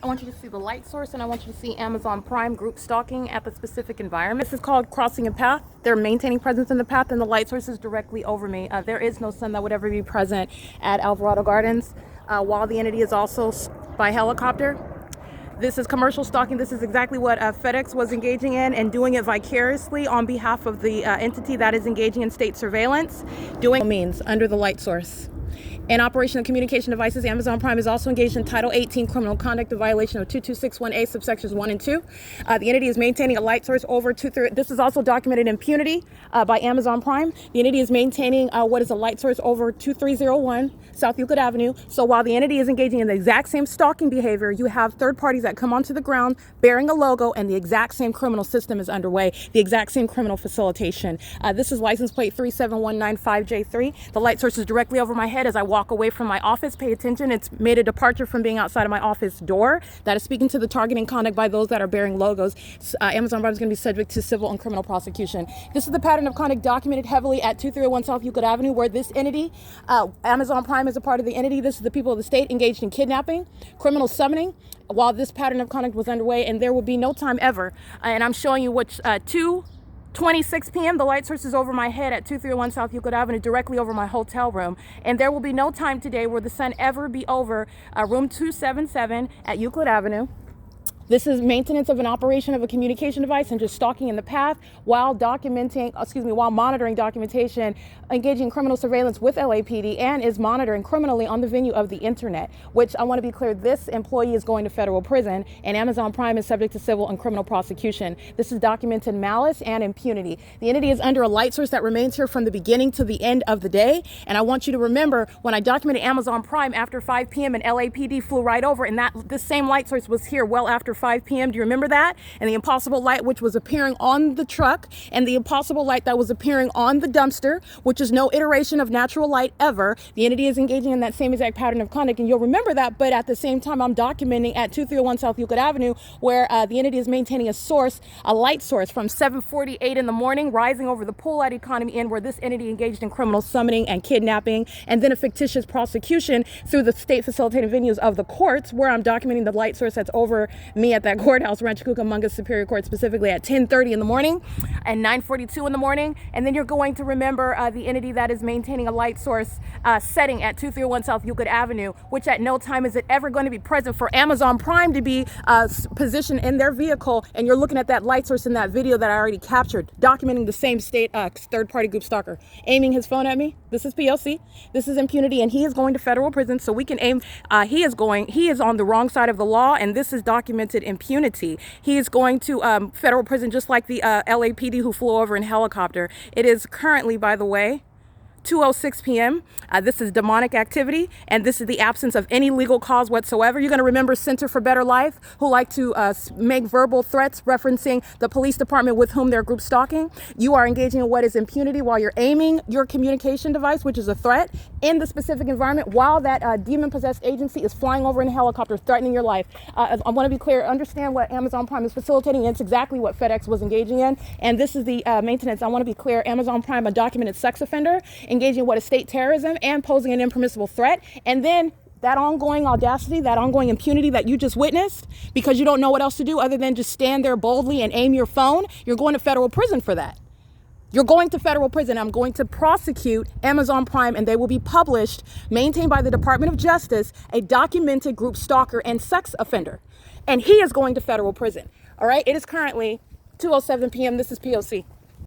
I want you to see the light source, and I want you to see Amazon Prime group stalking at the specific environment. This is called crossing a path. They're maintaining presence in the path, and the light source is directly over me. There is no sun that would ever be present at Alvarado Gardens, while the entity is also by helicopter. This is commercial stalking. This is exactly what FedEx was engaging in, and doing it vicariously on behalf of the entity that is engaging in state surveillance, doing means under the light source. In operation of communication devices, Amazon Prime is also engaged in Title 18 criminal conduct in violation of 2261A subsections 1 and 2. The entity is maintaining a light source over 23. This is also documented impunity by Amazon Prime. The entity is maintaining what is a light source over 2301 South Euclid Avenue. So while the entity is engaging in the exact same stalking behavior, you have third parties that come onto the ground bearing a logo, and the exact same criminal system is underway, the exact same criminal facilitation. This is license plate 37195J3. The light source is directly over my head as I walk away from my office. Pay attention. It's made a departure from being outside of my office door. That is speaking to the targeting conduct by those that are bearing logos. Amazon Prime is going to be subject to civil and criminal prosecution. This is the pattern of conduct documented heavily at 2301 South Euclid Avenue, where this entity, Amazon Prime is a part of the entity. This is the people of the state engaged in kidnapping, criminal summoning, while this pattern of conduct was underway, and there will be no time ever. And I'm showing you which 2:26 p.m. the light source is over my head at 2301 South Euclid Avenue, directly over my hotel room. And there will be no time today where the sun ever be over room 277 at Euclid Avenue. This is maintenance of an operation of a communication device and just stalking in the path while monitoring documentation, engaging in criminal surveillance with LAPD, and is monitoring criminally on the venue of the internet, which I want to be clear, this employee is going to federal prison, and Amazon Prime is subject to civil and criminal prosecution. This is documented malice and impunity. The entity is under a light source that remains here from the beginning to the end of the day. And I want you to remember, when I documented Amazon Prime after 5 p.m. and LAPD flew right over, and this same light source was here well after 5 p.m. Do you remember that? And the impossible light which was appearing on the truck, and the impossible light that was appearing on the dumpster, which is no iteration of natural light ever. The entity is engaging in that same exact pattern of conduct, and you'll remember that. But at the same time, I'm documenting at 2301 South Euclid Avenue, where the entity is maintaining a light source from 7:48 in the morning, rising over the pool at Economy Inn, where this entity engaged in criminal summoning and kidnapping, and then a fictitious prosecution through the state facilitated venues of the courts, where I'm documenting the light source that's over me at that courthouse, Rancho Cucamonga Superior Court, specifically at 10:30 in the morning and 9:42 in the morning. And then you're going to remember the entity that is maintaining a light source setting at 2301 South Euclid Avenue, which at no time is it ever going to be present for Amazon Prime to be positioned in their vehicle. And you're looking at that light source in that video that I already captured, documenting the same state third-party group stalker aiming his phone at me. This is P.O.C. This is impunity, and he is going to federal prison. So we can aim. He is on the wrong side of the law, and this is documented impunity. He is going to federal prison, just like the LAPD who flew over in helicopter. It is currently, by the way, 2:06 p.m. This is demonic activity, and this is the absence of any legal cause whatsoever. You're going to remember Center for Better Life, who like to make verbal threats referencing the police department with whom they're group stalking. You are engaging in what is impunity while you're aiming your communication device, which is a threat, in the specific environment while that demon-possessed agency is flying over in a helicopter, threatening your life. I want to be clear. Understand what Amazon Prime is facilitating. It's exactly what FedEx was engaging in, and this is the maintenance. I want to be clear. Amazon Prime, a documented sex offender, engaging in what is state terrorism and posing an impermissible threat. And then that ongoing audacity, that ongoing impunity that you just witnessed, because you don't know what else to do other than just stand there boldly and aim your phone, you're going to federal prison for that. You're going to federal prison. I'm going to prosecute Amazon Prime, and they will be published, maintained by the Department of Justice, a documented group stalker and sex offender. And he is going to federal prison. All right. It is currently 2:07 p.m. This is P.O.C.